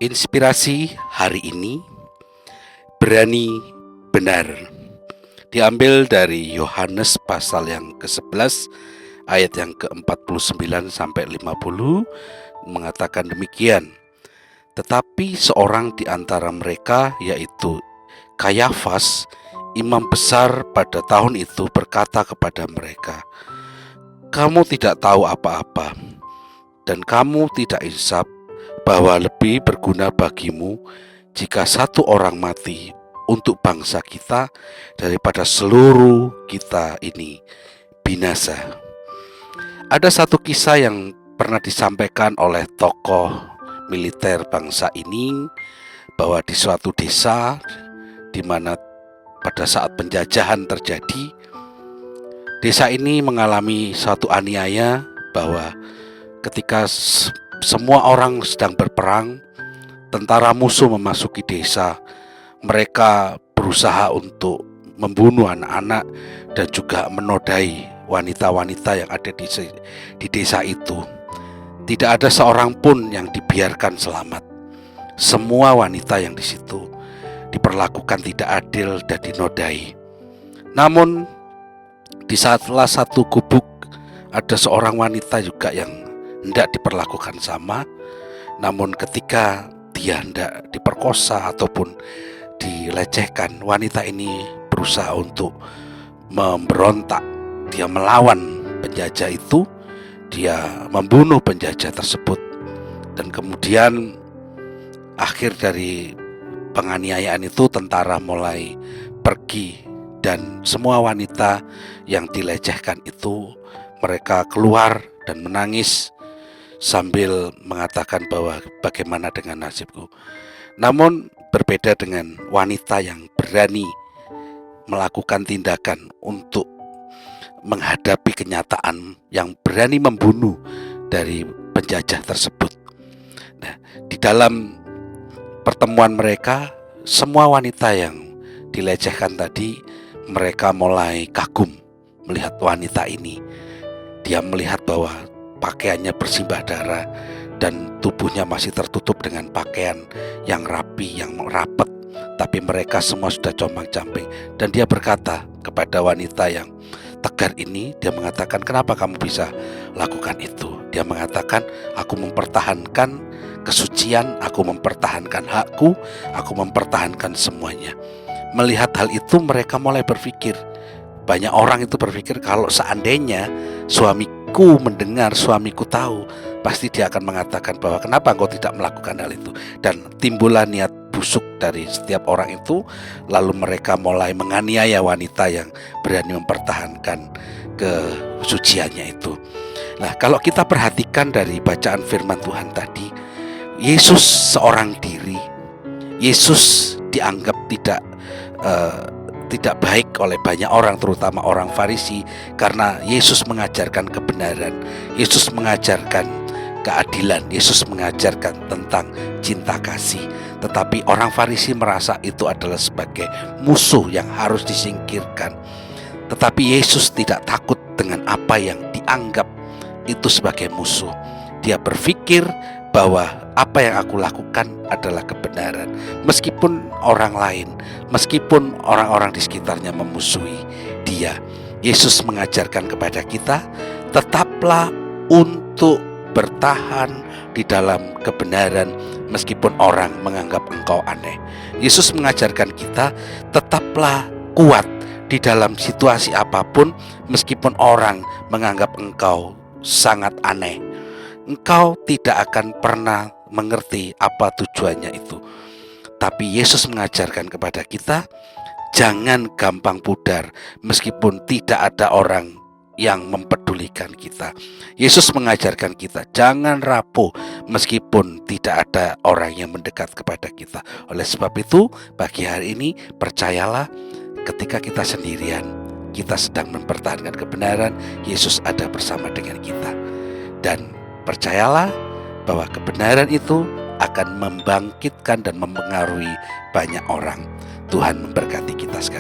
Inspirasi hari ini, berani benar, diambil dari Yohanes pasal yang ke-11 ayat yang ke-49 sampai 50, mengatakan demikian. Tetapi seorang di antara mereka, yaitu Kayafas, imam besar pada tahun itu, berkata kepada mereka, "Kamu tidak tahu apa-apa, dan kamu tidak insaf bahwa lebih berguna bagimu jika satu orang mati untuk bangsa kita daripada seluruh kita ini binasa." Ada satu kisah yang pernah disampaikan oleh tokoh militer bangsa ini, bahwa di suatu desa di mana pada saat penjajahan terjadi, desa ini mengalami suatu aniaya, bahwa ketika semua orang sedang berperang, tentara musuh memasuki desa. Mereka berusaha untuk membunuh anak-anak dan juga menodai wanita-wanita yang ada di desa itu. Tidak ada seorang pun yang dibiarkan selamat. Semua wanita yang di situ diperlakukan tidak adil dan dinodai. Namun di salah satu gubuk ada seorang wanita juga yang hendak diperlakukan sama. Namun ketika dia hendak diperkosa ataupun dilecehkan, wanita ini berusaha untuk memberontak. Dia melawan penjajah itu, dia membunuh penjajah tersebut. Dan kemudian akhir dari penganiayaan itu, tentara mulai pergi, dan semua wanita yang dilecehkan itu, mereka keluar dan menangis sambil mengatakan bahwa bagaimana dengan nasibku. Namun berbeda dengan wanita yang berani melakukan tindakan untuk menghadapi kenyataan, yang berani membunuh dari penjajah tersebut. Nah, di dalam pertemuan mereka, semua wanita yang dilecehkan tadi, mereka mulai kagum melihat wanita ini. Dia melihat bahwa pakaiannya bersimbah darah dan tubuhnya masih tertutup dengan pakaian yang rapi, yang rapat, tapi mereka semua sudah compang-camping. Dan dia berkata kepada wanita yang tegar ini, dia mengatakan, "Kenapa kamu bisa lakukan itu?" Dia mengatakan, "Aku mempertahankan kesucian, aku mempertahankan hakku, aku mempertahankan semuanya." Melihat hal itu, mereka mulai berpikir, banyak orang itu berpikir, kalau seandainya suamiku mendengar, suamiku tahu, pasti dia akan mengatakan bahwa kenapa engkau tidak melakukan hal itu. Dan timbullah niat busuk dari setiap orang itu. Lalu mereka mulai menganiaya wanita yang berani mempertahankan kesuciannya itu. Nah, kalau kita perhatikan dari bacaan firman Tuhan tadi, Yesus seorang diri. Yesus dianggap tidak baik oleh banyak orang, terutama orang Farisi, karena Yesus mengajarkan kebenaran, Yesus mengajarkan keadilan, Yesus mengajarkan tentang cinta kasih. Tetapi orang Farisi merasa itu adalah sebagai musuh yang harus disingkirkan. Tetapi Yesus tidak takut dengan apa yang dianggap itu sebagai musuh. Dia berpikir bahwa apa yang aku lakukan adalah kebenaran, meskipun orang lain, meskipun orang-orang di sekitarnya memusuhi dia. Yesus mengajarkan kepada kita, tetaplah untuk bertahan di dalam kebenaran meskipun orang menganggap engkau aneh. Yesus mengajarkan kita, tetaplah kuat di dalam situasi apapun meskipun orang menganggap engkau sangat aneh. Engkau tidak akan pernah mengerti apa tujuannya itu. Tapi Yesus mengajarkan kepada kita, jangan gampang pudar meskipun tidak ada orang yang mempedulikan kita. Yesus mengajarkan kita, jangan rapuh meskipun tidak ada orang yang mendekat kepada kita. Oleh sebab itu, pagi hari ini percayalah, ketika kita sendirian, kita sedang mempertahankan kebenaran, Yesus ada bersama dengan kita. Dan percayalah bahwa kebenaran itu akan membangkitkan dan mempengaruhi banyak orang. Tuhan memberkati kita sekalian.